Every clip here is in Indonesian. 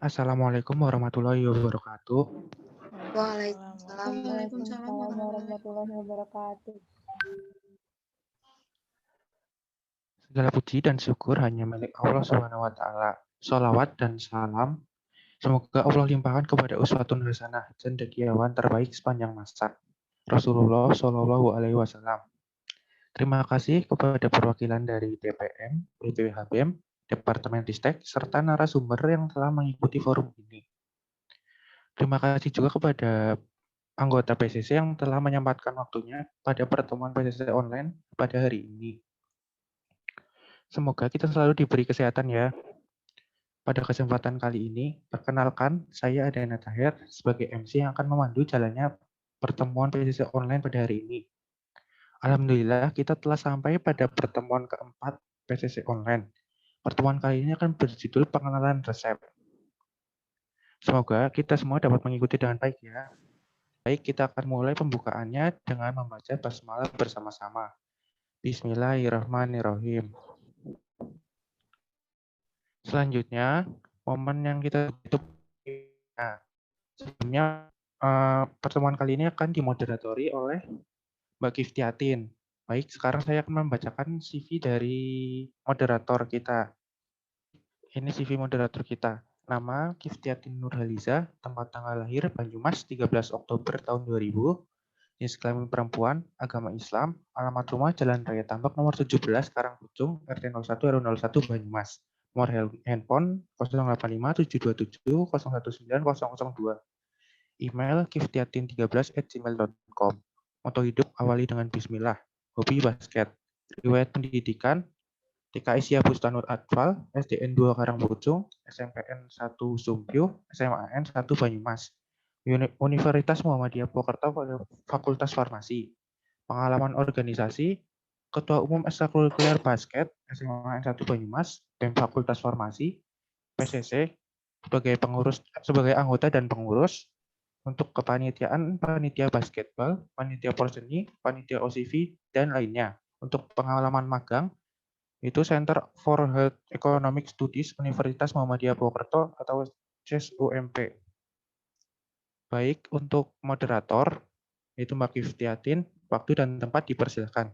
Assalamualaikum warahmatullahi wabarakatuh. Waalaikumsalam. Waalaikumsalam warahmatullahi wabarakatuh. Segala puji dan syukur hanya milik Allah Subhanahu wa taala. Shalawat dan salam semoga Allah limpahkan kepada uswatun hasanah cendekiawan terbaik sepanjang masa. Rasulullah Shallallahu alaihi wasallam. Terima kasih kepada perwakilan dari DPM, BPWHBM, Departemen Ristek, serta narasumber yang telah mengikuti forum ini. Terima kasih juga kepada anggota PCC yang telah menyempatkan waktunya pada pertemuan PCC online pada hari ini. Semoga kita selalu diberi kesehatan ya. Pada kesempatan kali ini, perkenalkan saya Adana Tahir sebagai MC yang akan memandu jalannya pertemuan PCC online pada hari ini. Alhamdulillah kita telah sampai pada pertemuan keempat PCC online. Pertemuan kali ini akan berjudul pengenalan resep. Semoga kita semua dapat mengikuti dengan baik ya. Baik, kita akan mulai pembukaannya dengan membaca basmalah bersama-sama. Bismillahirrahmanirrahim. Selanjutnya, momen yang kita tutup. Nah, sebelumnya pertemuan kali ini akan dimoderatori oleh Mbak Giftiatin. Baik, sekarang saya akan membacakan CV dari moderator kita. Ini CV moderator kita. Nama Giftiatin Nurhaliza, tempat tanggal lahir Banyumas 13 Oktober tahun 2000, jenis kelamin perempuan, agama Islam, alamat rumah Jalan Raya Tambak nomor 17 Karangpucung, RT 01 RW 01 Banyumas. Nomor handphone 085 727 019 002. Email giftiatin13@gmail.com. Moto hidup awali dengan bismillah. Hobi basket. Riwayat pendidikan TKI Sia Bustanur Atfal, SDN 2 Karangpucung, SMPN 1 Sumpyu, SMAN 1 Banyumas. Universitas Muhammadiyah Purwokerto Fakultas Farmasi. Pengalaman organisasi, Ketua Umum Ekstrakurikuler Basket, SMAN 1 Banyumas, BEM Fakultas Farmasi, PCC, sebagai anggota dan pengurus, untuk kepanitiaan, panitia basketball, panitia porseni, panitia OCV, dan lainnya. Untuk pengalaman magang, itu Center for Health Economic Studies Universitas Muhammadiyah Purwokerto atau CSUMP. Baik, untuk moderator, itu Mbak Giftiatin, waktu dan tempat dipersilakan.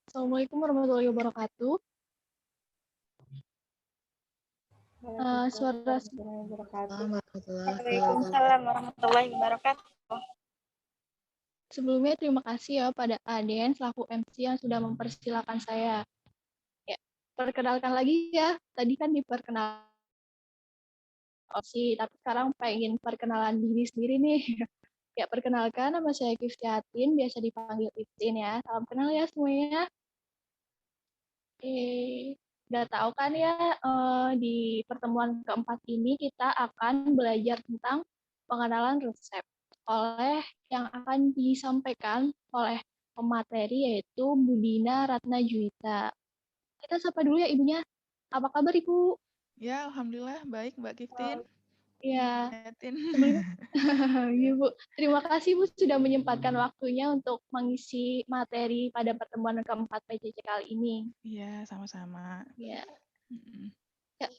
Assalamualaikum warahmatullahi wabarakatuh. Suara Waalaikumsalam warahmatullahi wabarakatuh. Sebelumnya terima kasih ya pada Aden selaku MC yang sudah mempersilakan saya. Ya, perkenalkan lagi ya. Tadi kan diperkenalkan opsi, tapi sekarang pengen perkenalan diri sendiri nih. Ya, perkenalkan nama saya Giftiatin, biasa dipanggil Iftin ya. Salam kenal ya semuanya. Udah tahu kan ya, di pertemuan keempat ini kita akan belajar tentang pengenalan resep oleh yang akan disampaikan oleh pemateri yaitu Budina Ratna Juwita. Kita sapa dulu ya ibunya. Apa kabar Ibu? Ya, alhamdulillah baik Mbak Giftin. Ya, sebelumnya Ibu, terima kasih Bu sudah menyempatkan waktunya untuk mengisi materi pada pertemuan keempat PCC kali ini. Iya, sama-sama. Ya. Ya.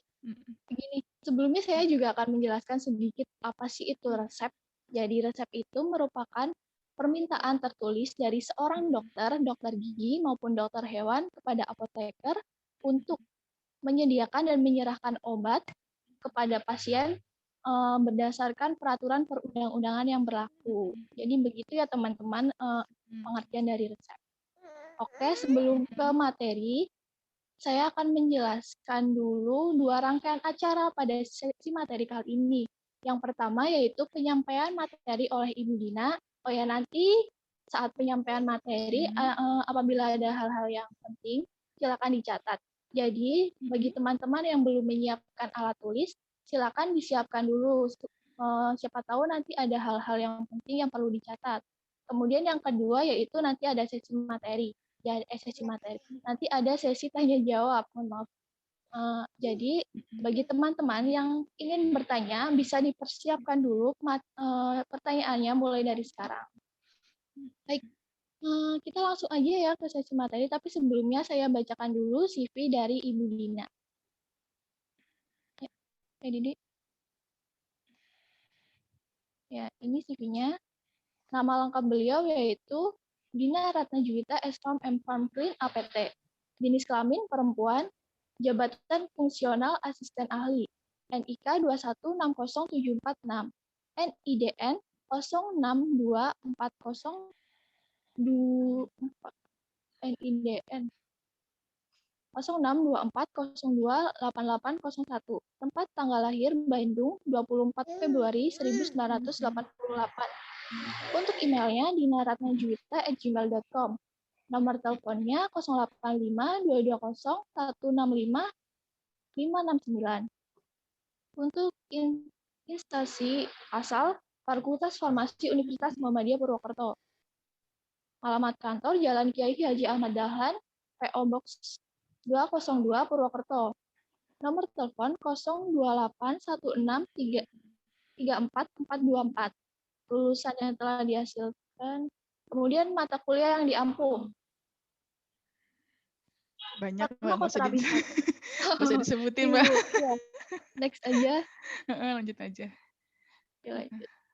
Begini, sebelumnya saya juga akan menjelaskan sedikit apa sih itu resep. Jadi resep itu merupakan permintaan tertulis dari seorang dokter gigi maupun dokter hewan kepada apoteker untuk menyediakan dan menyerahkan obat kepada pasien berdasarkan peraturan perundang-undangan yang berlaku. Jadi begitu ya teman-teman pengertian dari resep. Oke, sebelum ke materi, saya akan menjelaskan dulu dua rangkaian acara pada sesi materi kali ini. Yang pertama yaitu penyampaian materi oleh Ibu Dina. Oh ya, nanti saat penyampaian materi, apabila ada hal-hal yang penting, silakan dicatat. Jadi, bagi teman-teman yang belum menyiapkan alat tulis, silakan disiapkan dulu. Siapa tahu nanti ada hal-hal yang penting yang perlu dicatat. Kemudian yang kedua yaitu nanti ada sesi materi. Sesi materi. Nanti ada sesi tanya jawab, mohon maaf. Jadi bagi teman-teman yang ingin bertanya bisa dipersiapkan dulu pertanyaannya mulai dari sekarang. Baik, kita langsung aja ya ke sesi materi, tapi sebelumnya saya bacakan dulu CV dari Ibu Dina. Didi. Ya, ini CV-nya. Nama lengkap beliau yaitu Dina Ratna Juwita S.Com M Farm Clean APT. Jenis kelamin perempuan, jabatan fungsional asisten ahli. NIK 2160746. NIDN 062402 NIDN 0624028801. Tempat tanggal lahir Bandung 24 Februari 1988. Untuk emailnya dinaratnajuwita@gmail.com. Nomor teleponnya 085 220 165 569. Untuk instansi asal Fakultas Farmasi Universitas Muhammadiyah Purwokerto. Alamat kantor Jalan Kiai Haji Ahmad Dahlan, PO Box 202 Purwokerto. Nomor telepon 02816344424. Lulusan yang telah dihasilkan. Kemudian mata kuliah yang diampu. Banyak, Mbak. Nggak usah, Farmakoterapi. nggak usah disebutin, Mbak. Ya. Next aja. Lanjut aja.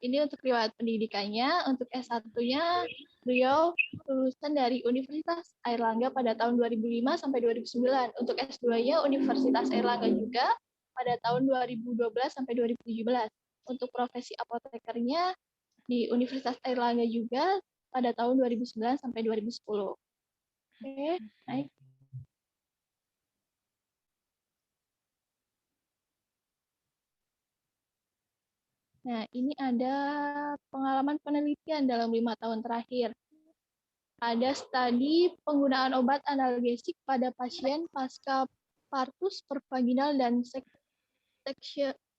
Ini untuk riwayat pendidikannya. Untuk S1-nya, beliau lulusan dari Universitas Airlangga pada tahun 2005 sampai 2009. Untuk S2-nya Universitas Airlangga juga pada tahun 2012 sampai 2017. Untuk profesi apotekernya di Universitas Airlangga juga pada tahun 2009 sampai 2010. Oke, naik. Nah, ini ada pengalaman penelitian dalam 5 tahun terakhir. Ada studi penggunaan obat analgesik pada pasien pasca partus pervaginal dan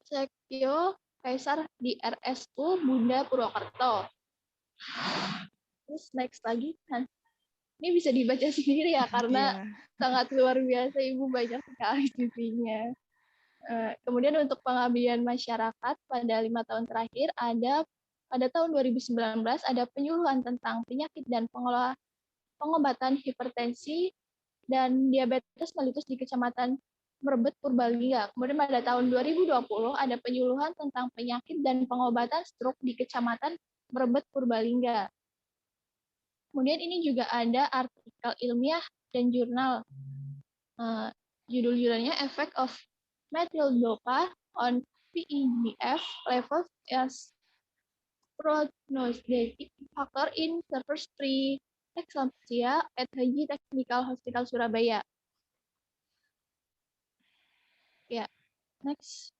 sektio kaisar di RSU Bunda Purwokerto. Terus next lagi. Nah, ini bisa dibaca sendiri ya, karena sangat luar biasa, Ibu, banyak sekali CV-nya. Kemudian untuk pengabdian masyarakat pada 5 tahun terakhir, ada pada tahun 2019 ada penyuluhan tentang penyakit dan pengobatan hipertensi dan diabetes mellitus di Kecamatan Merebet, Purbalingga. Kemudian pada tahun 2020 ada penyuluhan tentang penyakit dan pengobatan stroke di Kecamatan Merebet, Purbalingga. Kemudian ini juga ada artikel ilmiah dan jurnal. Judul-judulnya Effect of Methyl dopa on PEGF levels as prognostic factor in surface preeclampsia at Haji Technical Hospital Surabaya. Ya, next.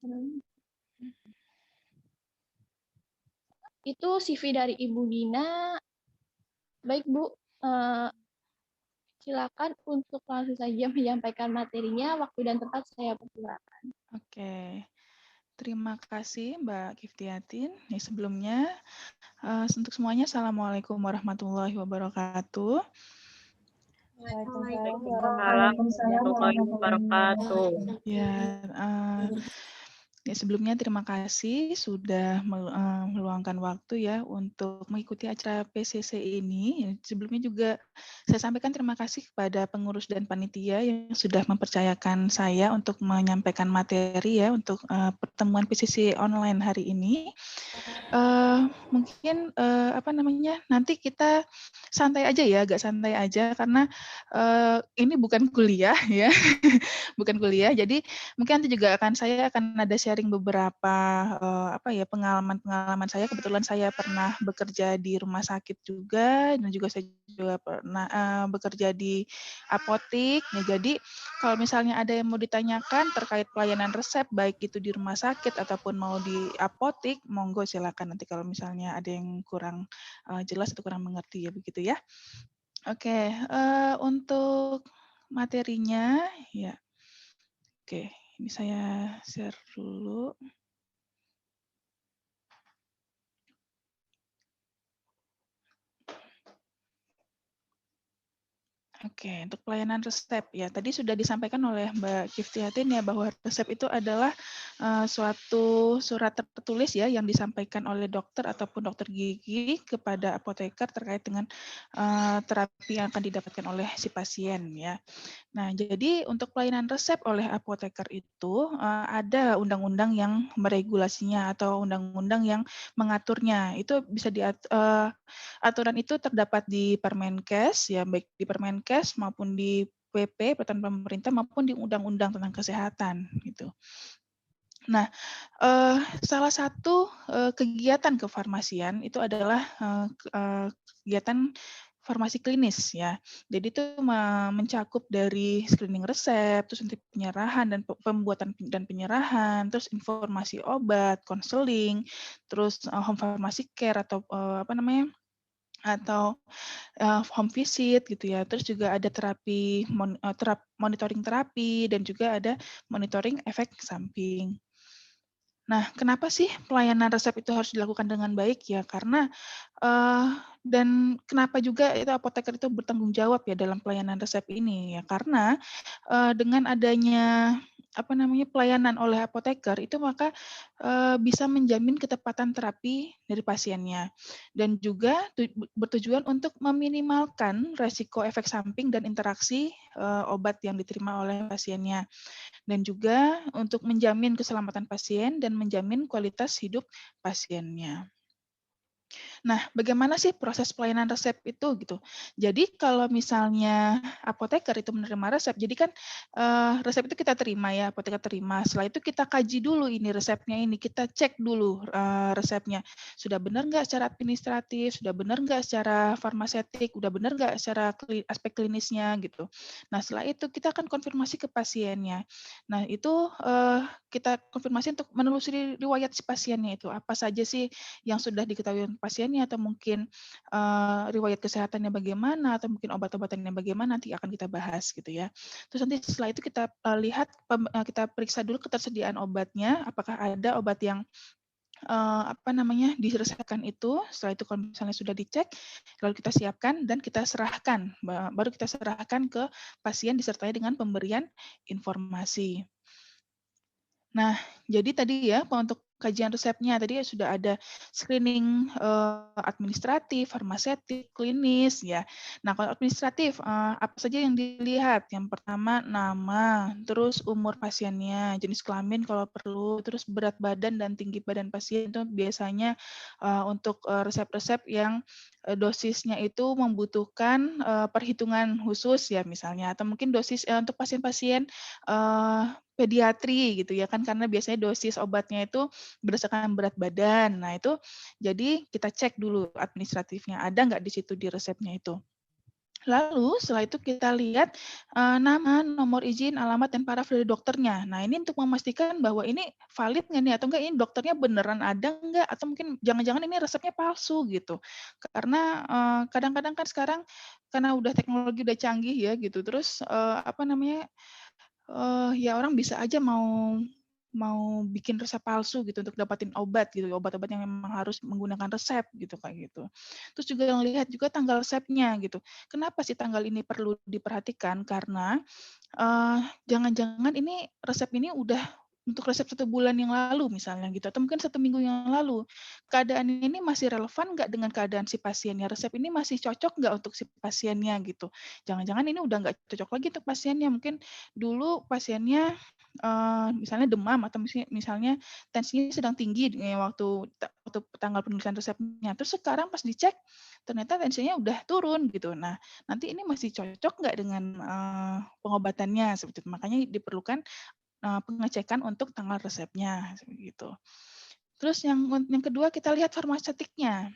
Itu CV dari Ibu Dina. Baik, Bu. Silakan untuk langsung saja menyampaikan materinya. Waktu dan tempat saya persilakan. Oke. Terima kasih Mbak Giftiatin. Sebelumnya, untuk semuanya, Assalamualaikum warahmatullahi wabarakatuh. Waalaikumsalam warahmatullahi wabarakatuh. Ya, sebelumnya terima kasih sudah meluangkan waktu ya untuk mengikuti acara PCC ini. Sebelumnya juga saya sampaikan terima kasih kepada pengurus dan panitia yang sudah mempercayakan saya untuk menyampaikan materi ya untuk pertemuan PCC online hari ini. Mungkin nanti kita santai aja ya, agak santai aja karena ini bukan kuliah ya, bukan kuliah. Jadi mungkin nanti juga saya akan ada sharing beberapa pengalaman saya. Kebetulan saya pernah bekerja di rumah sakit juga dan juga saya juga pernah bekerja di apotik. Ya, jadi kalau misalnya ada yang mau ditanyakan terkait pelayanan resep baik itu di rumah sakit ataupun mau di apotik, monggo silakan nanti kalau misalnya ada yang kurang jelas atau kurang mengerti ya begitu ya. Oke, untuk materinya ya. Oke, ini saya share dulu. Oke, untuk pelayanan resep ya tadi sudah disampaikan oleh Mbak Kiftiatin ya bahwa resep itu adalah suatu surat tertulis ya yang disampaikan oleh dokter ataupun dokter gigi kepada apoteker terkait dengan terapi yang akan didapatkan oleh si pasien ya. Nah, jadi untuk pelayanan resep oleh apoteker itu ada undang-undang yang meregulasinya atau undang-undang yang mengaturnya. Itu bisa aturan itu terdapat di Permenkes ya, baik di Permenkes maupun di PP Peraturan Pemerintah maupun di Undang-Undang tentang Kesehatan gitu. Nah, salah satu kegiatan kefarmasian itu adalah kegiatan farmasi klinis ya. Jadi itu mencakup dari screening resep, terus nanti penyerahan dan pembuatan dan penyerahan, terus informasi obat, konseling, terus home pharmacy care atau atau home visit gitu ya. Terus juga ada monitoring terapi dan juga ada monitoring efek samping. Nah, kenapa sih pelayanan resep itu harus dilakukan dengan baik ya? Karena dan kenapa juga itu apoteker itu bertanggung jawab ya dalam pelayanan resep ini ya? Karena dengan adanya pelayanan oleh apoteker itu maka bisa menjamin ketepatan terapi dari pasiennya dan juga bertujuan untuk meminimalkan resiko efek samping dan interaksi obat yang diterima oleh pasiennya dan juga untuk menjamin keselamatan pasien dan menjamin kualitas hidup pasiennya. Nah, bagaimana sih proses pelayanan resep itu gitu? Jadi kalau misalnya apoteker itu menerima resep, jadi kan resep itu kita terima ya, apoteker terima. Setelah itu kita kaji dulu ini resepnya ini, kita cek dulu resepnya. Sudah benar nggak secara administratif, sudah benar nggak secara farmasetik, sudah benar nggak secara aspek klinisnya gitu. Nah, setelah itu kita akan konfirmasi ke pasiennya. Nah, itu kita konfirmasi untuk menelusuri riwayat si pasiennya itu. Apa saja sih yang sudah diketahui pasiennya atau mungkin riwayat kesehatannya bagaimana atau mungkin obat-obatannya bagaimana nanti akan kita bahas gitu ya. Terus nanti setelah itu kita lihat kita periksa dulu ketersediaan obatnya, apakah ada obat yang diresepkan itu. Setelah itu kalau misalnya sudah dicek, lalu kita siapkan dan kita serahkan, baru kita serahkan ke pasien disertai dengan pemberian informasi. Nah, jadi tadi ya untuk kajian resepnya tadi sudah ada screening administratif, farmasetik, klinis ya. Nah, kalau administratif apa saja yang dilihat? Yang pertama nama, terus umur pasiennya, jenis kelamin kalau perlu, terus berat badan dan tinggi badan pasien itu biasanya untuk resep-resep yang dosisnya itu membutuhkan perhitungan khusus ya misalnya, atau mungkin dosis untuk pasien-pasien pediatri gitu ya kan karena biasanya dosis obatnya itu berdasarkan berat badan. Nah itu jadi kita cek dulu administratifnya ada nggak di situ di resepnya itu. Lalu setelah itu kita lihat nama, nomor izin, alamat dan paraf dari dokternya. Nah ini untuk memastikan bahwa ini valid nggak nih atau enggak ini dokternya beneran ada nggak atau mungkin jangan-jangan ini resepnya palsu gitu. Karena kadang-kadang kan sekarang karena udah teknologi udah canggih ya gitu. Terus ya orang bisa aja mau bikin resep palsu gitu untuk dapatin obat gitu, obat-obat yang memang harus menggunakan resep gitu kayak gitu. Terus juga yang lihat juga tanggal resepnya gitu. Kenapa sih tanggal ini perlu diperhatikan? Karena jangan-jangan ini resep ini udah untuk resep 1 bulan yang lalu misalnya gitu, atau mungkin 1 minggu yang lalu. Keadaan ini masih relevan nggak dengan keadaan si pasiennya? Resep ini masih cocok nggak untuk si pasiennya gitu? Jangan-jangan ini udah nggak cocok lagi untuk pasiennya. Mungkin dulu pasiennya misalnya demam atau misalnya tensinya sedang tinggi waktu tanggal penulisan resepnya. Terus sekarang pas dicek ternyata tensinya udah turun gitu. Nah, nanti ini masih cocok nggak dengan pengobatannya seperti itu. Makanya diperlukan pengecekan untuk tanggal resepnya seperti itu. Terus yang kedua kita lihat farmasetiknya.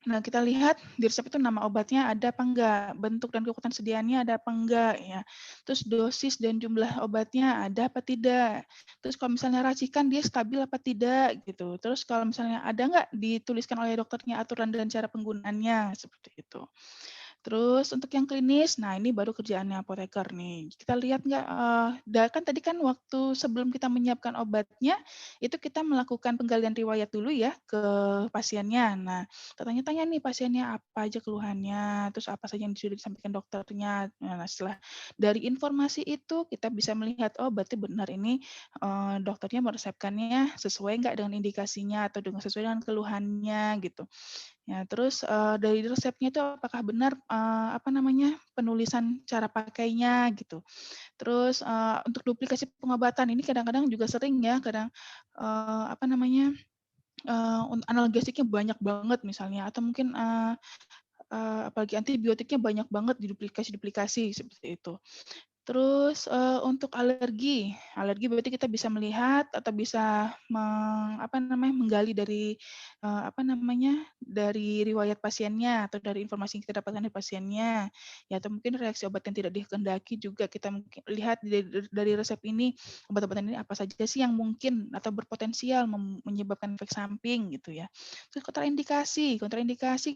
Nah, kita lihat di resep itu nama obatnya ada apa enggak, bentuk dan kekuatan sediaannya ada apa enggak ya. Terus dosis dan jumlah obatnya ada apa tidak. Terus kalau misalnya racikan dia stabil apa tidak gitu. Terus kalau misalnya ada enggak dituliskan oleh dokternya aturan dan cara penggunaannya seperti itu. Terus untuk yang klinis, nah ini baru kerjaannya apoteker nih. Kita lihat nggak, kan tadi kan waktu sebelum kita menyiapkan obatnya, itu kita melakukan penggalian riwayat dulu ya ke pasiennya. Nah, tanya-tanya nih pasiennya apa aja keluhannya, terus apa saja yang sudah disampaikan dokternya. Nah, setelah dari informasi itu kita bisa melihat, oh berarti benar ini dokternya meresepkannya sesuai nggak dengan indikasinya atau sesuai dengan keluhannya gitu. Ya, terus dari resepnya itu apakah benar penulisan cara pakainya gitu. Terus untuk duplikasi pengobatan ini kadang-kadang juga sering ya, kadang analgesiknya banyak banget misalnya, atau mungkin apalagi antibiotiknya banyak banget diduplikasi seperti itu. Terus untuk alergi berarti kita bisa melihat atau bisa menggali dari dari riwayat pasiennya atau dari informasi yang kita dapatkan dari pasiennya, ya atau mungkin reaksi obat yang tidak dikehendaki juga kita mungkin lihat dari resep ini, obat-obatan ini apa saja sih yang mungkin atau berpotensial menyebabkan efek samping gitu ya. Terus kontraindikasi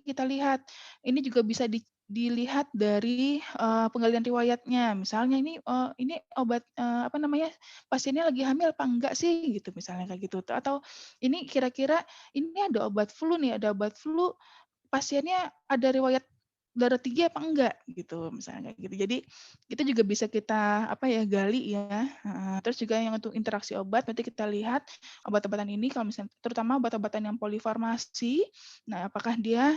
kita lihat ini juga bisa dilihat dari penggalian riwayatnya. Misalnya ini obat pasiennya lagi hamil apa enggak sih gitu misalnya kayak gitu. Atau ini kira-kira ini ada obat flu nih, pasiennya ada riwayat darah tinggi apa enggak gitu misalnya kayak gitu. Jadi itu juga bisa kita gali ya. Terus juga yang untuk interaksi obat berarti kita lihat obat-obatan ini kalau misalnya terutama obat-obatan yang polifarmasi, nah apakah dia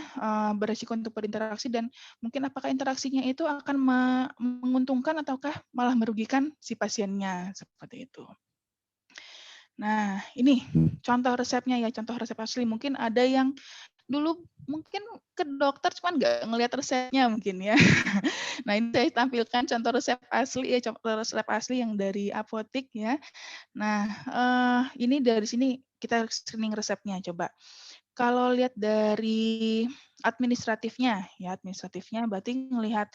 beresiko untuk berinteraksi dan mungkin apakah interaksinya itu akan menguntungkan ataukah malah merugikan si pasiennya seperti itu. Nah, ini contoh resepnya ya, contoh resep asli. Mungkin ada yang dulu mungkin ke dokter cuman nggak ngelihat resepnya mungkin ya. Nah, ini saya tampilkan contoh resep asli ya, contoh resep asli yang dari apotik ya. Nah, ini dari sini kita screening resepnya coba. Kalau lihat dari administratifnya berarti ngelihat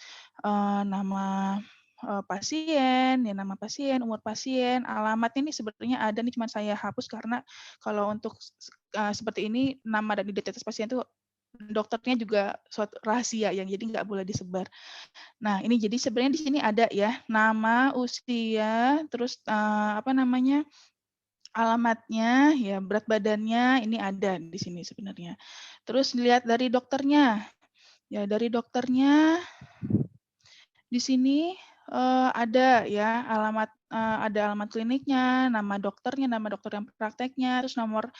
nama nama pasien, umur pasien, alamatnya ini sebenarnya ada nih, cuma saya hapus karena kalau untuk seperti ini nama dan identitas pasien itu dokternya juga suatu rahasia yang jadi nggak boleh disebar. Nah ini jadi sebenarnya di sini ada ya nama, usia, terus alamatnya, ya berat badannya ini ada di sini sebenarnya. Terus lihat dari dokternya, ya dari dokternya di sini ada ya ada alamat kliniknya, nama dokter yang prakteknya, terus nomor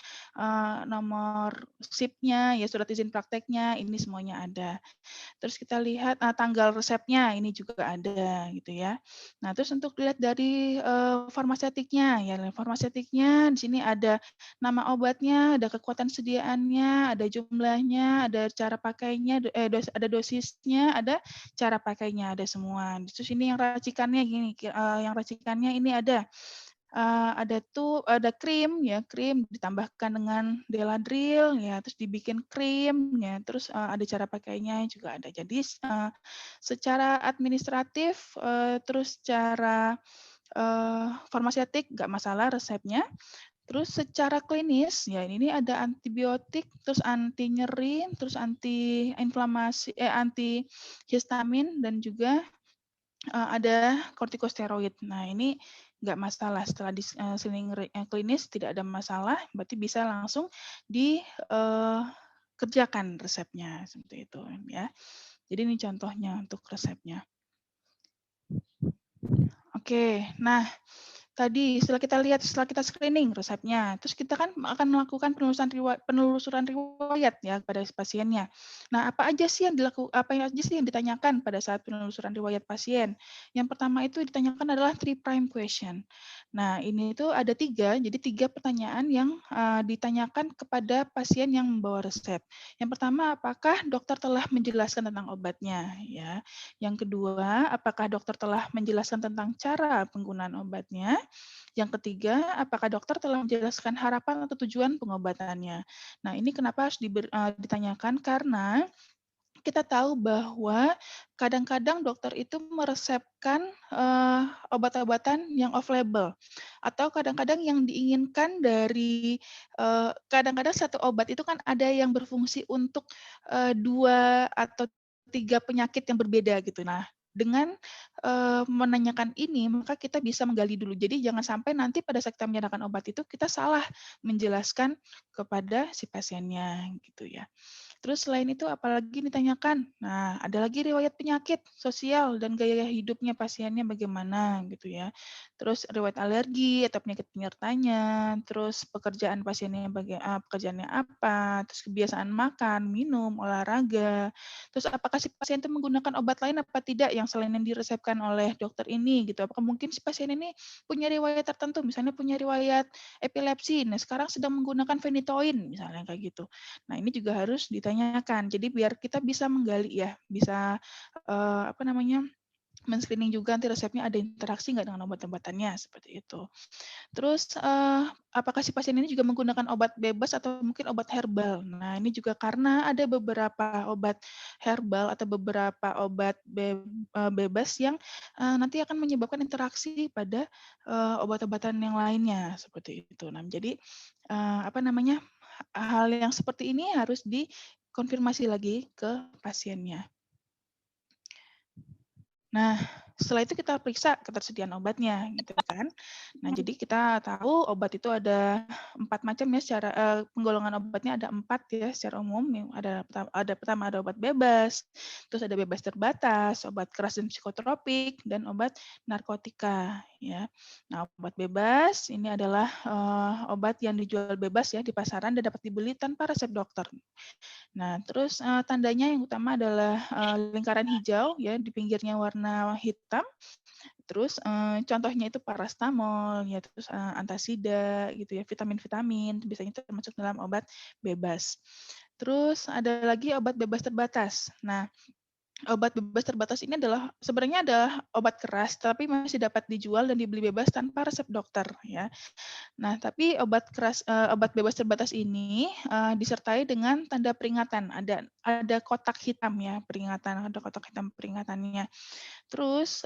SIP-nya, ya surat izin prakteknya, ini semuanya ada. Terus kita lihat tanggal resepnya, ini juga ada gitu ya. Nah, terus untuk lihat dari farmasetiknya, ya farmasetiknya di sini ada nama obatnya, ada kekuatan sediaannya, ada jumlahnya, ada cara pakainya, ada dosisnya, ada cara pakainya, ada semua. Terus ini yang racikannya gini, yang racikannya ini ada krim ya, krim ditambahkan dengan Deladril ya, terus dibikin krim ya, terus ada cara pakainya juga ada. Jadi secara administratif terus cara farmasetik nggak masalah resepnya. Terus secara klinis ya ini ada antibiotik, terus anti nyeri, terus anti inflamasi, anti histamin dan juga ada kortikosteroid. Nah ini nggak masalah setelah di screening klinis tidak ada masalah, berarti bisa langsung dikerjakan resepnya seperti itu ya. Jadi ini contohnya untuk resepnya. Oke, nah tadi setelah kita screening resepnya, terus kita kan akan melakukan penelusuran riwayat ya pada pasiennya. Nah, apa aja sih yang ditanyakan pada saat penelusuran riwayat pasien? Yang pertama itu ditanyakan adalah 3 prime question. Nah, ini itu ada 3, jadi 3 pertanyaan yang ditanyakan kepada pasien yang membawa resep. Yang pertama, apakah dokter telah menjelaskan tentang obatnya ya. Yang kedua, apakah dokter telah menjelaskan tentang cara penggunaan obatnya? Yang ketiga, apakah dokter telah menjelaskan harapan atau tujuan pengobatannya? Nah, ini kenapa harus ditanyakan? Karena kita tahu bahwa kadang-kadang dokter itu meresepkan obat-obatan yang off-label, atau kadang-kadang yang diinginkan dari kadang-kadang satu obat itu kan ada yang berfungsi untuk 2 atau 3 penyakit yang berbeda gitu. Nah, dengan menanyakan ini, maka kita bisa menggali dulu. Jadi jangan sampai nanti pada saat kita menyatakan obat itu kita salah menjelaskan kepada si pasiennya gitu ya. Terus selain itu apalagi ditanyakan? Nah, ada lagi riwayat penyakit, sosial, dan gaya hidupnya pasiennya bagaimana gitu ya. Terus riwayat alergi atau penyakit penyertanya, terus pekerjaan pasiennya pekerjaannya apa, terus kebiasaan makan, minum, olahraga, terus apakah si pasien itu menggunakan obat lain apa tidak yang selain yang diresepkan oleh dokter ini gitu. Apakah mungkin si pasien ini punya riwayat tertentu, misalnya punya riwayat epilepsi, nah sekarang sedang menggunakan phenytoin misalnya kayak gitu. Nah, ini juga harus ditanyakan. Jadi biar kita bisa menggali ya, bisa men-screening juga nanti resepnya ada interaksi nggak dengan obat-obatannya seperti itu. Terus apakah si pasien ini juga menggunakan obat bebas atau mungkin obat herbal? Nah, ini juga karena ada beberapa obat herbal atau beberapa obat bebas yang nanti akan menyebabkan interaksi pada obat-obatan yang lainnya seperti itu. Nah, jadi hal yang seperti ini harus dikonfirmasi lagi ke pasiennya. Nah, setelah itu kita periksa ketersediaan obatnya, gitu kan. Nah, jadi kita tahu obat itu ada 4 macam ya secara penggolongan obatnya ada 4 ya secara umum. Pertama ada obat bebas, terus ada bebas terbatas, obat keras dan psikotropik, dan obat narkotika ya. Nah, obat bebas ini adalah obat yang dijual bebas ya di pasaran dan dapat dibeli tanpa resep dokter. Nah, terus tandanya yang utama adalah lingkaran hijau ya di pinggirnya warna hitam. Terus contohnya itu parastamol ya, terus antasida gitu ya, vitamin-vitamin biasanya termasuk dalam obat bebas. Terus ada lagi obat bebas terbatas. Nah, obat bebas terbatas ini sebenarnya adalah obat keras tapi masih dapat dijual dan dibeli bebas tanpa resep dokter ya. Nah, tapi obat bebas terbatas ini disertai dengan tanda peringatan. Ada kotak hitam ya peringatan, ada kotak hitam peringatannya. Terus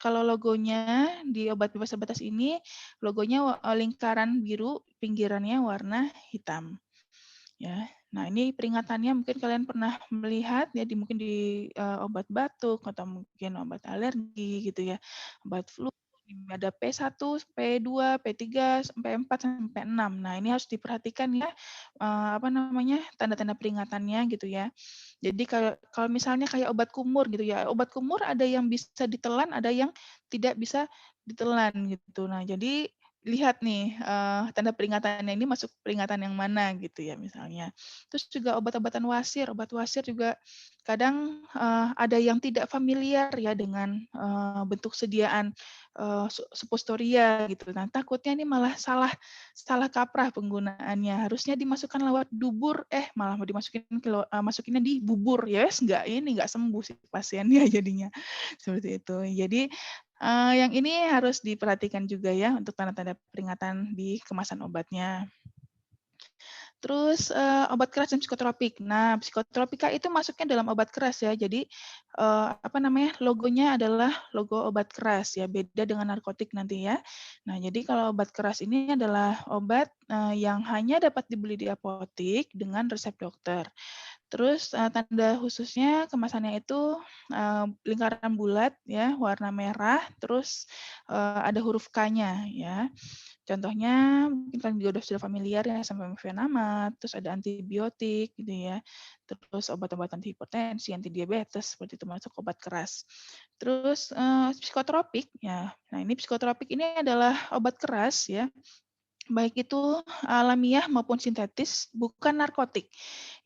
kalau logonya di obat bebas terbatas ini, logonya lingkaran biru, pinggirannya warna hitam. Ya, nah ini peringatannya mungkin kalian pernah melihat ya mungkin di obat batuk atau mungkin obat alergi gitu ya, obat flu. Ada P1, P2, P3, sampai 4, sampai 6. Nah, ini harus diperhatikan ya, tanda-tanda peringatannya gitu ya. Jadi kalau misalnya kayak obat kumur gitu ya, obat kumur ada yang bisa ditelan, ada yang tidak bisa ditelan gitu. Nah, jadi lihat nih tanda peringatannya ini masuk peringatan yang mana gitu ya misalnya. Terus juga obat-obatan obat wasir juga kadang ada yang tidak familiar ya dengan bentuk sediaan suppositoria gitu. Nah, takutnya ini malah salah kaprah penggunaannya. Harusnya dimasukkan lewat dubur, malah mau masukinnya di bubur ya, nggak sembuh si pasiennya jadinya seperti itu. Jadi yang ini harus diperhatikan juga ya untuk tanda-tanda peringatan di kemasan obatnya. Terus obat keras dan psikotropik. Nah, psikotropika itu masuknya dalam obat keras ya. Jadi logonya adalah logo obat keras ya, beda dengan narkotik nanti ya. Nah, jadi kalau obat keras ini adalah obat yang hanya dapat dibeli di apotik dengan resep dokter. Terus tanda khususnya kemasannya itu lingkaran bulat ya, warna merah, terus ada huruf K-nya ya. Contohnya mungkin kalian juga sudah familiar ya sama mefenamic, terus ada antibiotik gitu ya. Terus obat-obatan hipertensi, antidiabetes seperti itu masuk obat keras. Terus psikotropik ya. Nah, ini psikotropik ini adalah obat keras ya. Baik itu alamiah maupun sintetis, bukan narkotik,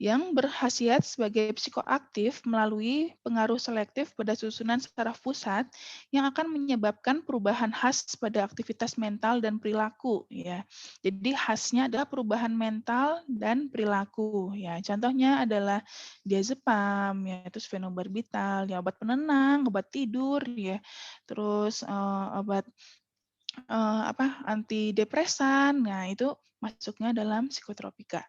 yang berkhasiat sebagai psikoaktif melalui pengaruh selektif pada susunan saraf pusat yang akan menyebabkan perubahan khas pada aktivitas mental dan perilaku. Ya, jadi khasnya adalah perubahan mental dan perilaku. Ya, contohnya adalah diazepam, ya, terus fenobarbital, ya, obat penenang, obat tidur, ya, terus obat antidepresan. Nah, itu masuknya dalam psikotropika.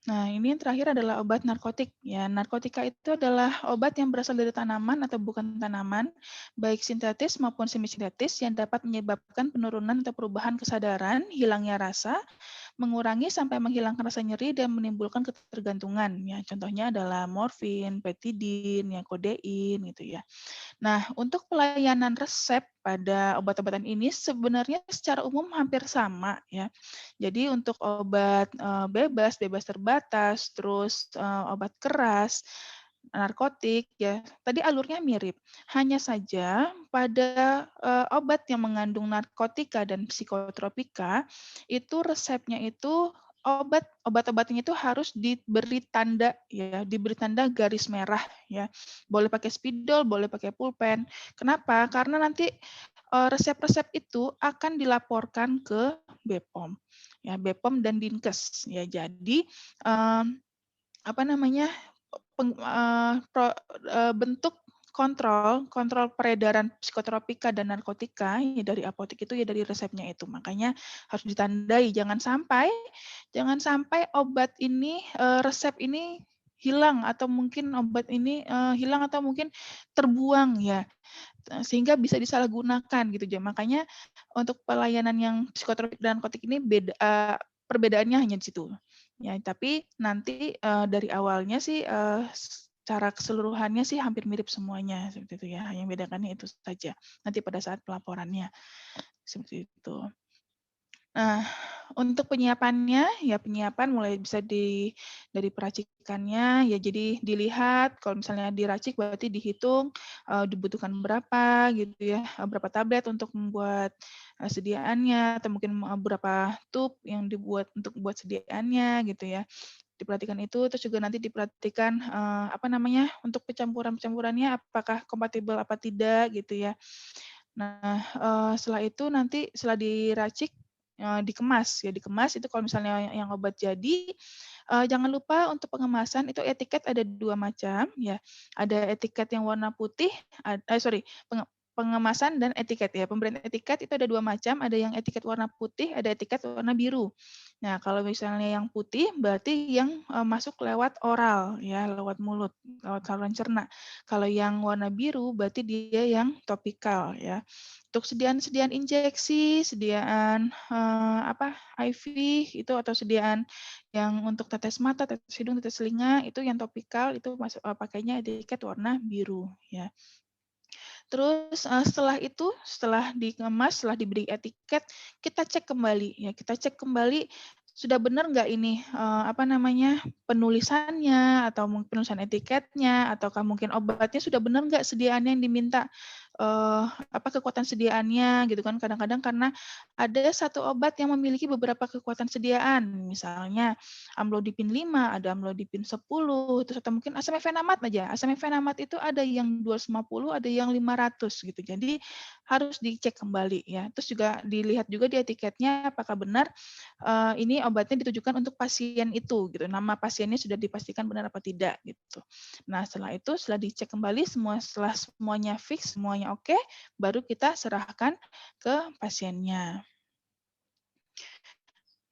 Nah, ini yang terakhir adalah obat narkotik. Ya, narkotika itu adalah obat yang berasal dari tanaman atau bukan tanaman, baik sintetis maupun semisintetis yang dapat menyebabkan penurunan atau perubahan kesadaran, hilangnya rasa, mengurangi sampai menghilangkan rasa nyeri dan menimbulkan ketergantungan. Ya, contohnya adalah morfin, petidin, ya, kodein gitu ya. Nah, untuk pelayanan resep pada obat-obatan ini sebenarnya secara umum hampir sama ya. Jadi untuk obat bebas terbatas, terus obat keras, narkotik ya, tadi alurnya mirip. Hanya saja pada obat yang mengandung narkotika dan psikotropika itu resepnya itu obat-obatnya itu harus diberi tanda ya, diberi tanda garis merah ya. Boleh pakai spidol, boleh pakai pulpen. Kenapa? Karena nanti resep-resep itu akan dilaporkan ke BPOM. Ya, BPOM dan Dinkes ya. Jadi apa namanya? Bentuk kontrol peredaran psikotropika dan narkotika ya dari apotek itu ya dari resepnya itu. Makanya harus ditandai, jangan sampai obat ini resep ini hilang atau mungkin obat ini hilang atau mungkin terbuang ya, sehingga bisa disalahgunakan gitu ya. Makanya untuk pelayanan yang psikotropik dan narkotik ini perbedaannya hanya di situ. Ya, tapi nanti dari awalnya sih cara keseluruhannya sih hampir mirip semuanya seperti itu ya. Yang bedakannya itu saja. Nanti pada saat pelaporannya seperti itu. Nah, untuk penyiapannya, ya penyiapan mulai bisa dari peracikannya, ya jadi dilihat kalau misalnya diracik berarti dihitung dibutuhkan berapa gitu ya, berapa tablet untuk membuat sediaannya, atau mungkin berapa tub yang dibuat untuk buat sediaannya gitu ya. Diperhatikan itu, terus juga nanti diperhatikan apa namanya untuk pencampurannya apakah kompatibel apa tidak gitu ya. Nah, setelah itu nanti setelah diracik dikemas itu kalau misalnya yang obat jadi jangan lupa untuk pengemasan itu etiket ada 2 macam ya, ada etiket yang warna putih pengemasan dan etiket ya. Pemberian etiket itu ada 2 macam, ada yang etiket warna putih, ada etiket warna biru. Nah, kalau misalnya yang putih berarti yang masuk lewat oral ya, lewat mulut, lewat saluran cerna. Kalau yang warna biru berarti dia yang topikal ya. Untuk sediaan injeksi, sediaan IV itu atau sediaan yang untuk tetes mata, tetes hidung, tetes telinga itu yang topikal itu pakainya etiket warna biru ya. Terus setelah itu, setelah dikemas, setelah diberi etiket, kita cek kembali ya, kita cek kembali sudah benar nggak ini penulisannya atau mungkin penulisan etiketnya ataukah mungkin obatnya sudah benar nggak sediaannya yang diminta kekuatan sediaannya gitu kan. Kadang-kadang karena ada satu obat yang memiliki beberapa kekuatan sediaan, misalnya amlodipin 5, ada amlodipin 10, terus atau mungkin asam efenamat aja. Asam efenamat itu ada yang 250, ada yang 500 gitu. Jadi harus dicek kembali ya. Terus juga dilihat juga di etiketnya apakah benar ini obatnya ditujukan untuk pasien itu gitu. Nama pasiennya sudah dipastikan benar apa tidak gitu. Nah, setelah itu setelah dicek kembali setelah semuanya fix, semuanya oke, baru kita serahkan ke pasiennya.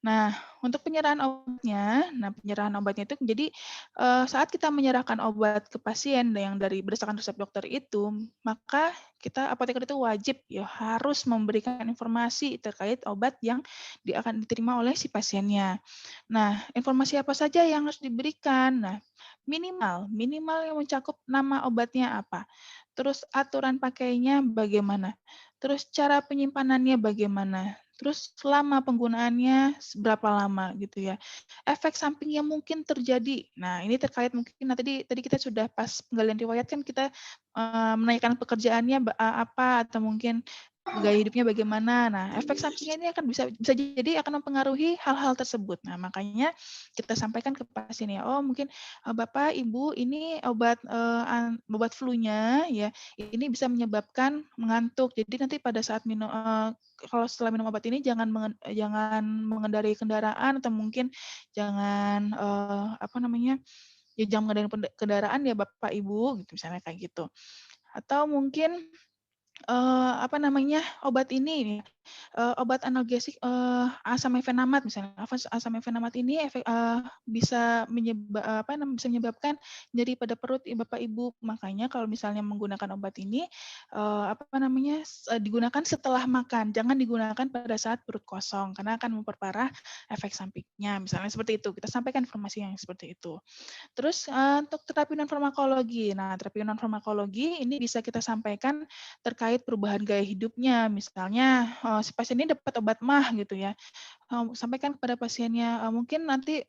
Nah, untuk penyerahan obatnya itu jadi saat kita menyerahkan obat ke pasien yang berdasarkan resep dokter itu, maka kita apoteker itu wajib ya harus memberikan informasi terkait obat yang akan diterima oleh si pasiennya. Nah, informasi apa saja yang harus diberikan? Nah, minimal yang mencakup nama obatnya apa, terus aturan pakainya bagaimana, terus cara penyimpanannya bagaimana, terus selama penggunaannya berapa lama gitu ya. Efek samping yang mungkin terjadi. Nah, ini terkait mungkin tadi kita sudah pas penggalian riwayat kan kita menanyakan pekerjaannya apa atau mungkin gaya hidupnya bagaimana. Nah, efek sampingnya ini akan bisa jadi akan mempengaruhi hal-hal tersebut. Nah, makanya kita sampaikan ke pasien ya, oh mungkin Bapak, Ibu, ini obat flu-nya ya, ini bisa menyebabkan mengantuk. Jadi nanti pada saat minum kalau setelah minum obat ini jangan mengendarai kendaraan atau mungkin jangan jangan mengendarai kendaraan ya Bapak Ibu gitu misalnya kayak gitu. Atau mungkin obat ini obat analgesik asam efenamat misalnya. Asam efenamat ini bisa bisa menyebabkan nyeri pada perut Bapak Ibu. Makanya kalau misalnya menggunakan obat ini digunakan setelah makan, jangan digunakan pada saat perut kosong karena akan memperparah efek sampingnya. Misalnya seperti itu. Kita sampaikan informasi yang seperti itu. Terus untuk terapi non farmakologi. Nah, terapi non farmakologi ini bisa kita sampaikan terkait perubahan gaya hidupnya. Misalnya si pasien ini dapat obat mah gitu ya. Sampaikan kepada pasiennya mungkin nanti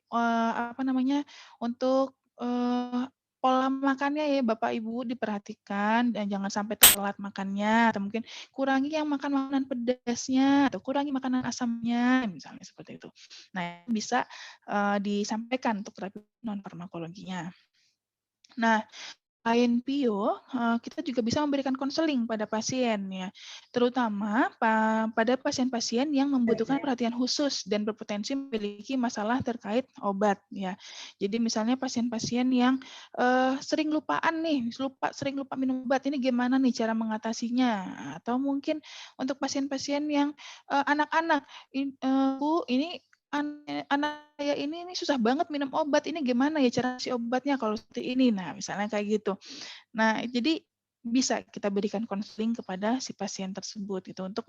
untuk pola makannya ya Bapak Ibu diperhatikan dan jangan sampai telat makannya atau mungkin kurangi yang makan makanan pedasnya atau kurangi makanan asamnya misalnya seperti itu. Nah, bisa disampaikan untuk terapi non farmakologinya. Nah, selain PIO, kita juga bisa memberikan konseling pada pasien ya, terutama pada pasien-pasien yang membutuhkan perhatian khusus dan berpotensi memiliki masalah terkait obat ya. Jadi misalnya pasien-pasien yang sering lupaan nih, sering lupa minum obat, ini gimana nih cara mengatasinya? Atau mungkin untuk pasien-pasien yang anak-anak, Bu, ini anak saya ini susah banget minum obat, ini gimana ya cara si obatnya kalau seperti ini? Nah, misalnya kayak gitu. Nah, jadi bisa kita berikan konseling kepada si pasien tersebut gitu untuk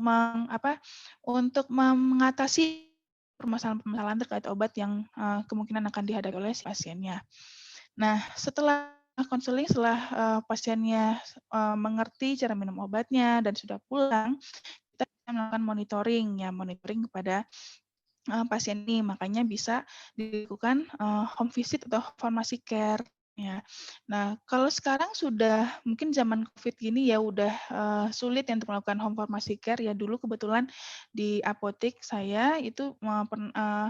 mengatasi permasalahan-permasalahan terkait obat yang kemungkinan akan dihadapi oleh si pasiennya. Nah, setelah konseling, setelah pasiennya mengerti cara minum obatnya dan sudah pulang, kita melakukan monitoring kepada pasien ini, makanya bisa dilakukan home visit atau pharmacy care ya. Nah, kalau sekarang sudah mungkin zaman COVID gini ya udah sulit ya untuk melakukan home pharmacy care ya. Dulu kebetulan di apotek saya itu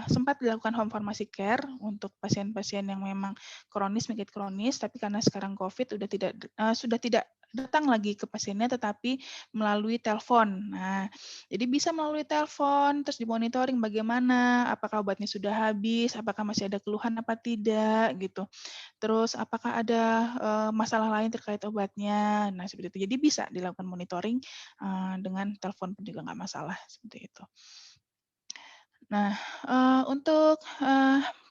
sempat dilakukan home pharmacy care untuk pasien-pasien yang memang penyakit kronis, tapi karena sekarang COVID sudah tidak datang lagi ke pasiennya tetapi melalui telepon. Nah, jadi bisa melalui telepon, terus dimonitoring bagaimana, apakah obatnya sudah habis, apakah masih ada keluhan apa tidak, gitu. Terus apakah ada masalah lain terkait obatnya, nah seperti itu. Jadi bisa dilakukan monitoring dengan telepon pun juga nggak masalah, seperti itu. Nah, untuk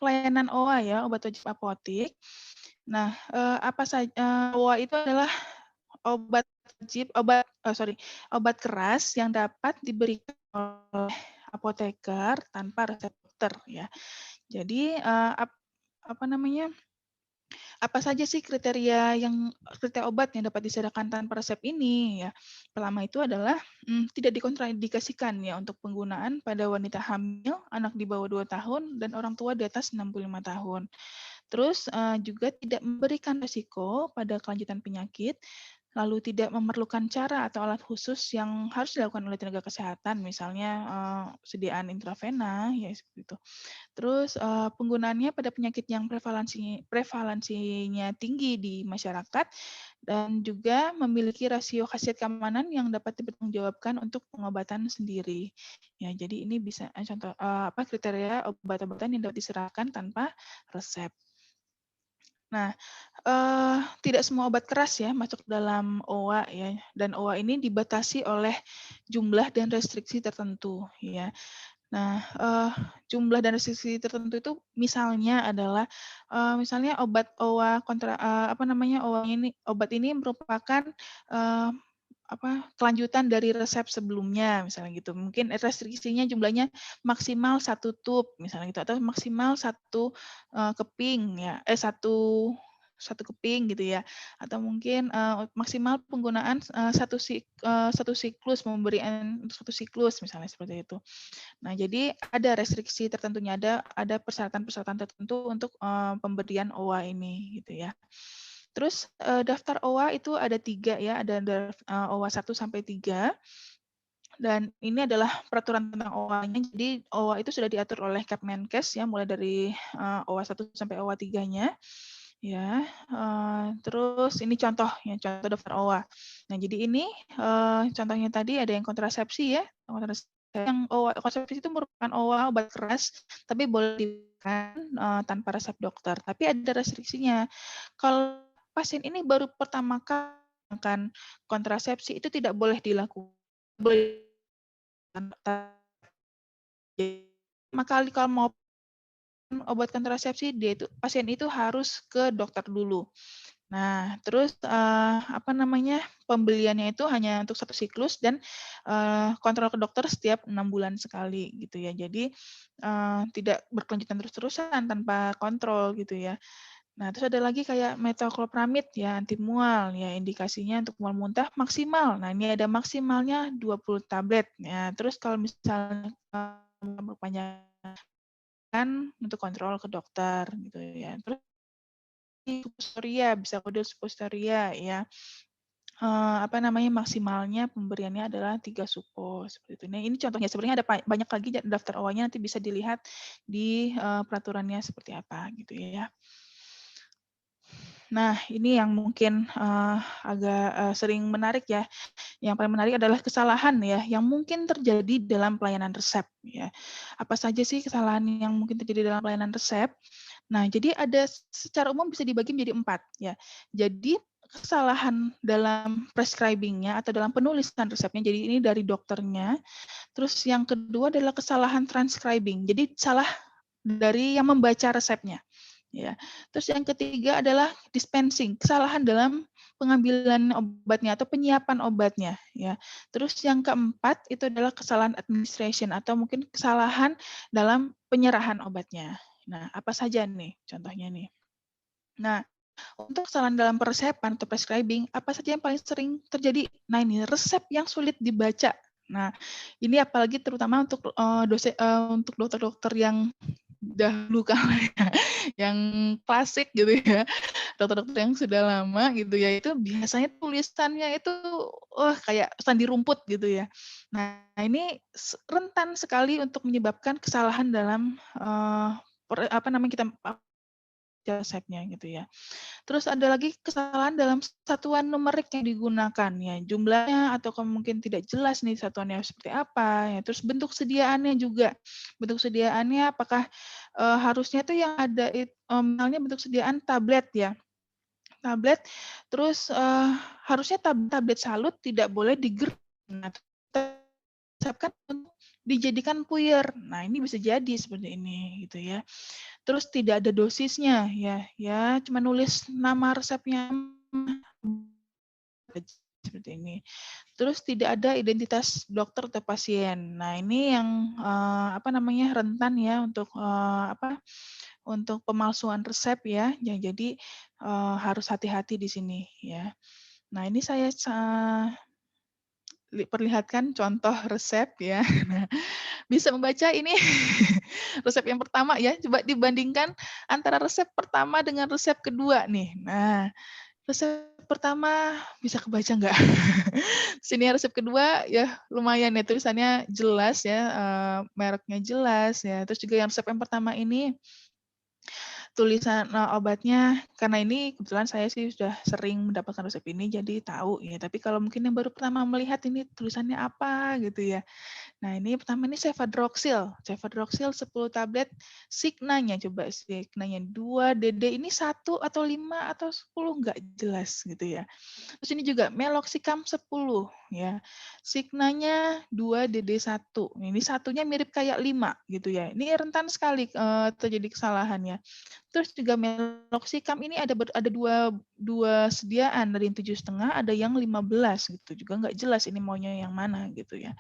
pelayanan OA ya, obat wajib apotik. Nah, OA itu adalah obat keras yang dapat diberikan oleh apoteker tanpa resep dokter ya. Jadi apa saja sih kriteria obat yang dapat disediakan tanpa resep ini ya. Pertama itu adalah tidak dikontraindikasikan ya untuk penggunaan pada wanita hamil, anak di bawah 2 tahun dan orang tua di atas 65 tahun. Terus juga tidak memberikan risiko pada kelanjutan penyakit, lalu tidak memerlukan cara atau alat khusus yang harus dilakukan oleh tenaga kesehatan, misalnya sediaan intravena, ya seperti itu. Terus penggunaannya pada penyakit yang prevalensinya tinggi di masyarakat dan juga memiliki rasio khasiat keamanan yang dapat dipertanggungjawabkan untuk pengobatan sendiri. Ya, jadi ini bisa contoh kriteria obat-obatan yang dapat diserahkan tanpa resep. Nah, tidak semua obat keras ya masuk dalam OA ya, dan OA ini dibatasi oleh jumlah dan restriksi tertentu ya. Nah, jumlah dan restriksi tertentu itu misalnya adalah misalnya obat OA obat ini merupakan kelanjutan dari resep sebelumnya misalnya gitu. Mungkin restriksinya jumlahnya maksimal 1 tub misalnya gitu atau maksimal 1 keping ya, satu keping gitu ya, atau mungkin maksimal penggunaan satu siklus pemberian untuk 1 siklus misalnya seperti itu. Nah, jadi ada restriksi tertentunya, ada persyaratan-persyaratan tertentu untuk pemberian OA ini gitu ya. Terus daftar OA itu ada 3 ya, ada OA 1 sampai 3. Dan ini adalah peraturan tentang OA-nya. Jadi OA itu sudah diatur oleh Kepmenkes ya, mulai dari OA 1 sampai OA 3-nya. Ya, terus ini contoh daftar OA. Nah, jadi ini contohnya tadi ada yang kontrasepsi ya, yang OA kontrasepsi itu merupakan OA obat keras, tapi boleh diberikan tanpa resep dokter. Tapi ada restriksinya. Kalau pasien ini baru pertama kali menggunakan kontrasepsi itu tidak boleh dilakukan. Maka kalau mau obat kontrasepsi, pasien itu harus ke dokter dulu. Nah, terus pembeliannya itu hanya untuk 1 siklus dan kontrol ke dokter setiap 6 bulan sekali gitu ya. Jadi tidak berkelanjutan terus-terusan tanpa kontrol gitu ya. Nah, terus ada lagi kayak metoclopramid ya, anti mual ya, indikasinya untuk mual muntah maksimal. Nah, ini ada maksimalnya 20 tablet ya. Terus kalau misalnya berpanjangan untuk kontrol ke dokter gitu ya. Terus suppositoria, bisa kode suppositoria ya. Maksimalnya pemberiannya adalah 3 suppo seperti itu. Nah, ini contohnya, sebenarnya ada banyak lagi daftar OA-nya, nanti bisa dilihat di peraturannya seperti apa gitu ya. Nah, ini yang mungkin agak sering menarik ya. Yang paling menarik adalah kesalahan ya, yang mungkin terjadi dalam pelayanan resep ya. Apa saja sih kesalahan yang mungkin terjadi dalam pelayanan resep? Nah, jadi ada secara umum bisa dibagi menjadi 4 ya. Jadi kesalahan dalam prescribing-nya atau dalam penulisan resepnya, jadi ini dari dokternya. Terus yang kedua adalah kesalahan transcribing, jadi salah dari yang membaca resepnya. Ya. Terus yang ketiga adalah dispensing, kesalahan dalam pengambilan obatnya atau penyiapan obatnya. Ya. Terus yang keempat itu adalah kesalahan administration atau mungkin kesalahan dalam penyerahan obatnya. Nah, apa saja nih contohnya nih? Nah, untuk kesalahan dalam peresepan atau prescribing, apa saja yang paling sering terjadi? Nah, ini resep yang sulit dibaca. Nah, ini apalagi terutama untuk untuk dokter-dokter yang dahulu kala ya, yang klasik gitu ya, dokter-dokter yang sudah lama gitu ya, itu biasanya tulisannya itu kayak sandi rumput gitu ya. Nah, ini rentan sekali untuk menyebabkan kesalahan dalam kita resepnya gitu ya. Terus ada lagi kesalahan dalam satuan numerik yang digunakan ya, jumlahnya atau mungkin tidak jelas nih satuannya seperti apa ya. Terus bentuk sediaannya juga. Bentuk sediaannya apakah harusnya tuh yang ada misalnya bentuk sediaan tablet ya. Tablet terus harusnya tablet salut tidak boleh digerus. Nah, tetapkan untuk dijadikan puyer. Nah, ini bisa jadi seperti ini gitu ya. Terus tidak ada dosisnya ya cuma nulis nama resepnya seperti ini. Terus tidak ada identitas dokter atau pasien. Nah, ini yang rentan ya untuk pemalsuan resep ya. Jadi harus hati-hati di sini ya. Nah, ini saya perlihatkan contoh resep ya. Nah, bisa membaca ini resep yang pertama ya. Coba dibandingkan antara resep pertama dengan resep kedua nih. Nah, resep pertama bisa kebaca nggak? Sini resep kedua ya lumayan ya, tulisannya jelas ya, mereknya jelas ya. Terus juga yang resep yang pertama ini tulisan obatnya, karena ini kebetulan saya sih sudah sering mendapatkan resep ini jadi tahu ya. Tapi kalau mungkin yang baru pertama melihat ini tulisannya apa gitu ya. Nah, ini pertama ini cefadroxil 10 tablet, Signanya coba Signanya 2 DD ini 1 atau 5 atau 10 nggak jelas gitu ya. Terus ini juga meloxicam 10 ya. Signanya 2 DD1. Ini satunya mirip kayak 5 gitu ya. Ini rentan sekali terjadi kesalahannya. Terus juga meloxicam ini ada dua sediaan, ada yang 7,5, ada yang 15 gitu. Juga nggak jelas ini maunya yang mana gitu ya.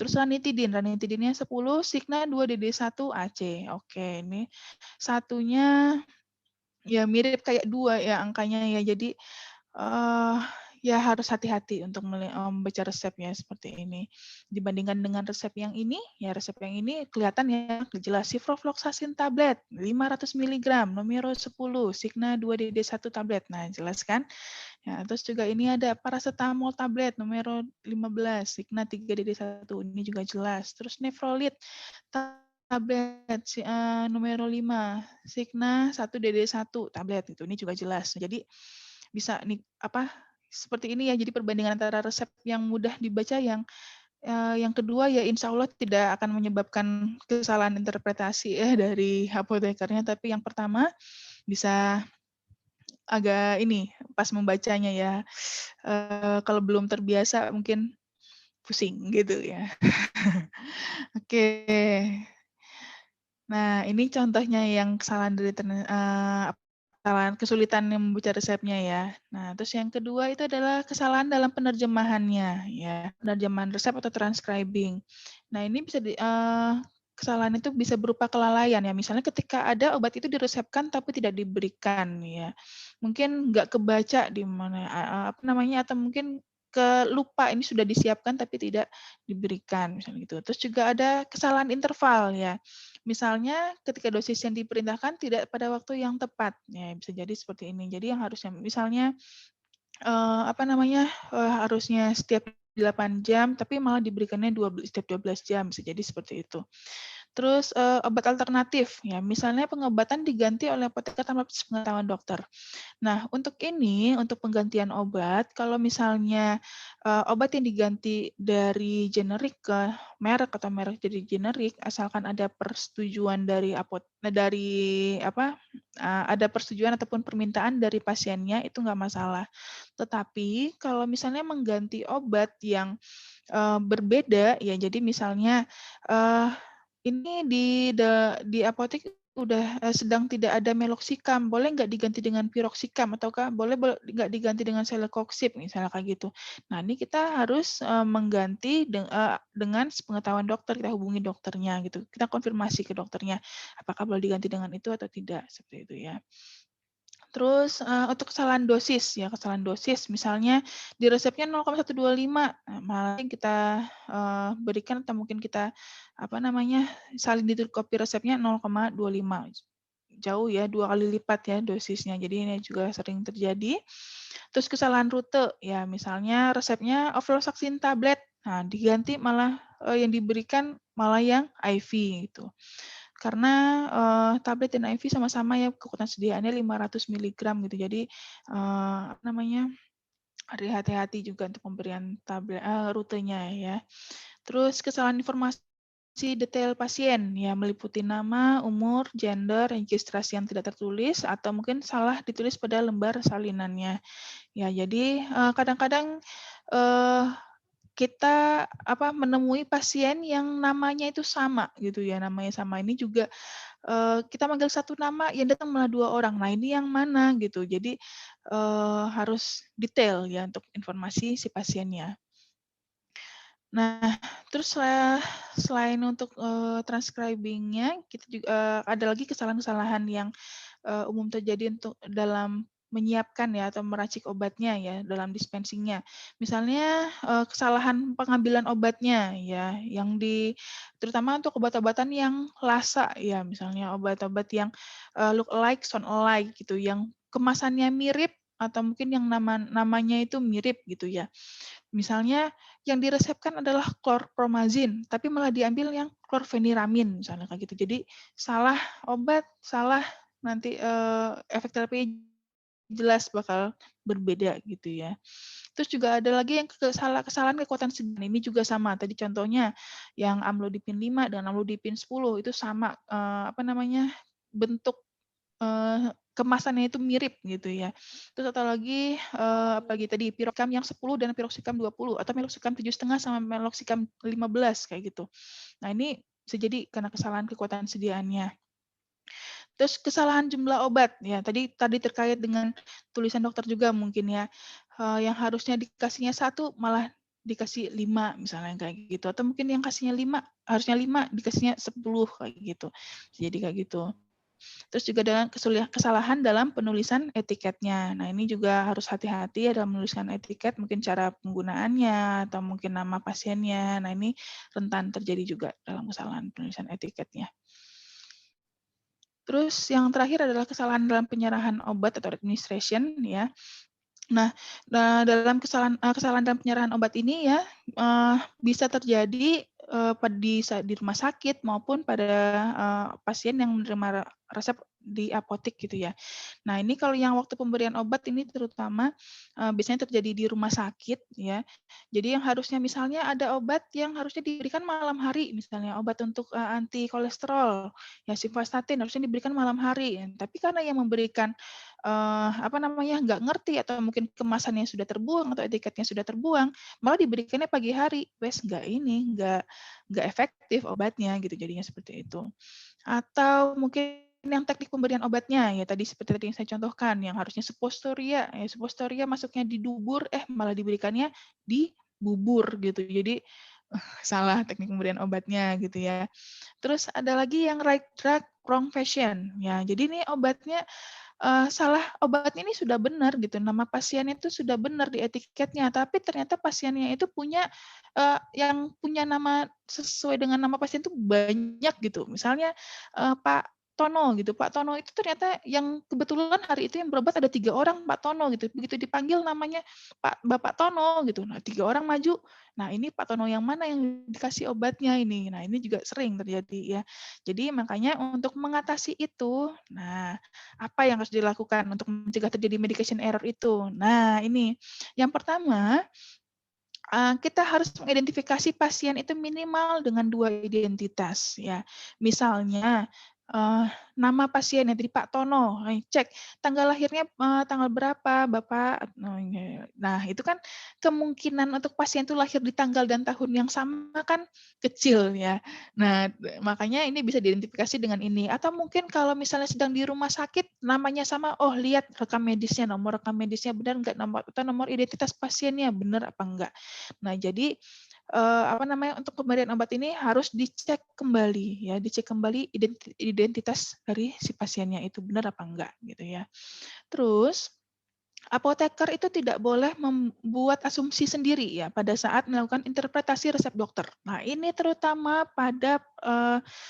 Terus ranitidinnya 10, Signa 2 DD1 AC. Oke, ini satunya ya mirip kayak 2 ya angkanya ya. Jadi ya harus hati-hati untuk membaca resepnya seperti ini. Dibandingkan dengan resep yang ini, ya resep yang ini kelihatan ya jelas ciprofloxacin tablet 500 mg, nomor 10, Signa 2 DD1 tablet. Nah, jelas kan? Ya, terus juga ini ada paracetamol tablet nomor 15, Signa 3 DD1. Ini juga jelas. Terus nefrolit tablet nomor 5, Signa 1 DD1 tablet itu. Ini juga jelas. Jadi bisa nih seperti ini ya. Jadi perbandingan antara resep yang mudah dibaca yang kedua ya insya Allah tidak akan menyebabkan kesalahan interpretasi ya dari apotekernya, tapi yang pertama bisa agak ini pas membacanya ya, kalau belum terbiasa mungkin pusing gitu ya. Oke. Nah, ini contohnya yang kesalahan dari kesalahan kesulitan yang membaca resepnya ya. Nah, terus yang kedua itu adalah kesalahan dalam penerjemahannya ya, penerjemahan resep atau transcribing. Nah, ini kesalahan itu bisa berupa kelalaian ya. Misalnya ketika ada obat itu diresepkan tapi tidak diberikan ya. Mungkin nggak kebaca di mana apa namanya, atau mungkin lupa ini sudah disiapkan tapi tidak diberikan misalnya gitu. Terus juga ada kesalahan interval ya. Misalnya ketika dosis yang diperintahkan tidak pada waktu yang tepat, ya bisa jadi seperti ini. Jadi yang harusnya misalnya harusnya setiap 8 jam, tapi malah diberikannya setiap 12 jam, bisa jadi seperti itu. Terus obat alternatif, ya misalnya pengobatan diganti oleh apoteker tanpa pengetahuan dokter. Nah, untuk penggantian obat, kalau misalnya obat yang diganti dari generik ke merek atau merek jadi generik, asalkan ada persetujuan ada persetujuan ataupun permintaan dari pasiennya, itu nggak masalah. Tetapi kalau misalnya mengganti obat yang berbeda, ya jadi misalnya ini di apotek udah sedang tidak ada meloxicam, boleh nggak diganti dengan piroxicam, ataukah boleh nggak diganti dengan celecoxib, misalnya kayak gitu. Nah, ini kita harus mengganti dengan sepengetahuan dokter, kita hubungi dokternya gitu, kita konfirmasi ke dokternya, apakah boleh diganti dengan itu atau tidak, seperti itu ya. Terus untuk kesalahan dosis, misalnya di resepnya 0,125, malah kita berikan atau mungkin kita salin di kopi resepnya 0,25, jauh ya, 2 kali lipat ya dosisnya. Jadi ini juga sering terjadi. Terus kesalahan rute, ya misalnya resepnya ofloxacin tablet, nah diganti malah yang diberikan malah yang IV gitu. Karena tablet dan IV sama-sama ya kekuatan sediaannya 500 mg gitu. Jadi harus hati-hati juga untuk pemberian tablet rutenya ya. Terus kesalahan informasi detail pasien ya, meliputi nama, umur, gender, registrasi yang tidak tertulis atau mungkin salah ditulis pada lembar salinannya. Ya, jadi kadang-kadang kita menemui pasien yang namanya itu sama gitu ya, namanya sama. Ini juga kita manggil satu nama, yang datang malah 2 orang. Nah, ini yang mana gitu. Jadi harus detail ya untuk informasi si pasiennya. Nah, terus selain untuk transcribing-nya, kita juga ada lagi kesalahan-kesalahan yang umum terjadi untuk dalam menyiapkan ya atau meracik obatnya ya dalam dispensingnya. Misalnya kesalahan pengambilan obatnya ya, terutama untuk obat-obatan yang lasa ya, misalnya obat-obat yang look alike, sound alike gitu, yang kemasannya mirip atau mungkin yang namanya itu mirip gitu ya. Misalnya yang diresepkan adalah chlorpromazine, tapi malah diambil yang chlorpheniramine misalnya kayak gitu. Jadi salah obat, salah nanti efek terapi jelas bakal berbeda gitu ya. Terus juga ada lagi yang kesalahan kekuatan sediaan. Ini juga sama. Tadi contohnya yang amlodipin 5 dan amlodipin 10 itu sama bentuk kemasannya itu mirip gitu ya. Terus atau lagi apalagi tadi piroxicam yang 10 dan piroxicam 20 atau meloxicam 7,5 sama meloxicam 15 kayak gitu. Nah, ini bisa jadi karena kesalahan kekuatan sediaannya. Terus kesalahan jumlah obat ya, tadi terkait dengan tulisan dokter juga mungkin ya, yang harusnya dikasihnya 1 malah dikasih 5 misalnya kayak gitu, atau mungkin yang kasihnya 5 harusnya 5 dikasihnya 10 kayak gitu. Jadi kayak gitu. Terus juga dengan kesalahan dalam penulisan etiketnya. Nah, ini juga harus hati-hati ya dalam menuliskan etiket, mungkin cara penggunaannya atau mungkin nama pasiennya. Nah, ini rentan terjadi juga dalam kesalahan penulisan etiketnya. Terus yang terakhir adalah kesalahan dalam penyerahan obat atau administration ya. Nah, dalam kesalahan dalam penyerahan obat ini ya bisa terjadi di rumah sakit maupun pada pasien yang menerima resep di apotek gitu ya. Nah, ini kalau yang waktu pemberian obat ini terutama biasanya terjadi di rumah sakit ya. Jadi yang harusnya misalnya ada obat yang harusnya diberikan malam hari, misalnya obat untuk anti kolesterol ya, simvastatin harusnya diberikan malam hari. Tapi karena yang memberikan nggak ngerti atau mungkin kemasannya sudah terbuang atau etiketnya sudah terbuang, malah diberikannya pagi hari, wes nggak efektif obatnya gitu, jadinya seperti itu. Atau mungkin yang teknik pemberian obatnya ya tadi seperti tadi yang saya contohkan, yang harusnya suppostoria masuknya di dubur, malah diberikannya di bubur gitu. Jadi salah teknik pemberian obatnya gitu ya. Terus ada lagi yang right drug wrong patient ya. Jadi ini obatnya salah, obatnya ini sudah benar gitu, nama pasiennya itu sudah benar di etiketnya, tapi ternyata pasiennya itu punya yang punya nama sesuai dengan nama pasien itu banyak gitu. Misalnya Pak Tono gitu, Pak Tono itu ternyata yang kebetulan hari itu yang berobat ada 3 orang Pak Tono gitu. Begitu dipanggil namanya Bapak Tono gitu. Nah 3 orang maju. Nah ini Pak Tono yang mana yang dikasih obatnya ini? Nah ini juga sering terjadi ya. Jadi makanya untuk mengatasi itu, nah apa yang harus dilakukan untuk mencegah terjadi medication error itu? Nah, ini. Yang pertama, kita harus mengidentifikasi pasien itu minimal dengan 2 identitas ya. Misalnya nama pasiennya tadi Pak Tono, cek tanggal lahirnya tanggal berapa Bapak. Nah, itu kan kemungkinan untuk pasien itu lahir di tanggal dan tahun yang sama kan kecil ya. Nah, makanya ini bisa diidentifikasi dengan ini. Atau mungkin kalau misalnya sedang di rumah sakit namanya sama, oh lihat rekam medisnya, nomor rekam medisnya benar enggak, nomor identitas pasiennya benar apa enggak. Nah, jadi untuk pemberian obat ini harus dicek kembali ya, dicek kembali identitas dari si pasiennya itu benar apa enggak gitu ya. Terus apoteker itu tidak boleh membuat asumsi sendiri ya pada saat melakukan interpretasi resep dokter. Nah, ini terutama pada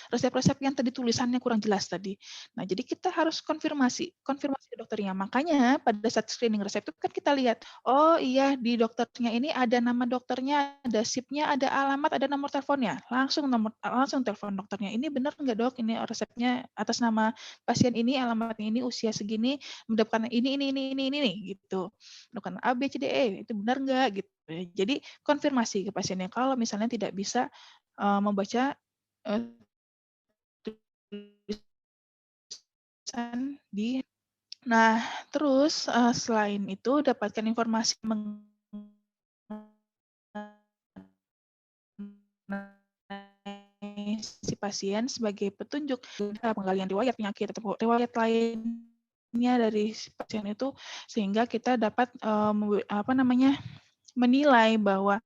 resep-resep yang tadi tulisannya kurang jelas tadi. Nah, jadi kita harus konfirmasi ke dokternya. Makanya pada saat screening resep itu kan kita lihat, oh iya di dokternya ini ada nama dokternya, ada SIP-nya, ada alamat, ada nomor teleponnya. Langsung telepon dokternya. Ini benar enggak dok? Ini resepnya atas nama pasien ini, alamatnya ini, usia segini, mendapatkan ini gitu. Melakukan A, B, C, D, E, itu benar nggak gitu. Jadi konfirmasi ke pasiennya kalau misalnya tidak bisa membaca tulisan di. Nah, terus selain itu dapatkan informasi si pasien sebagai petunjuk penggalian riwayat penyakit atau riwayat lainnya dari si pasien itu, sehingga kita dapat menilai bahwa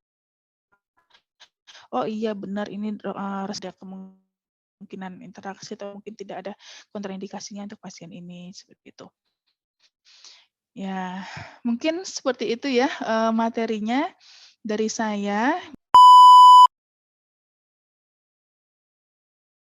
oh iya benar ini ada kemungkinan interaksi atau mungkin tidak ada kontraindikasinya untuk pasien ini seperti itu. Ya, mungkin seperti itu ya materinya dari saya.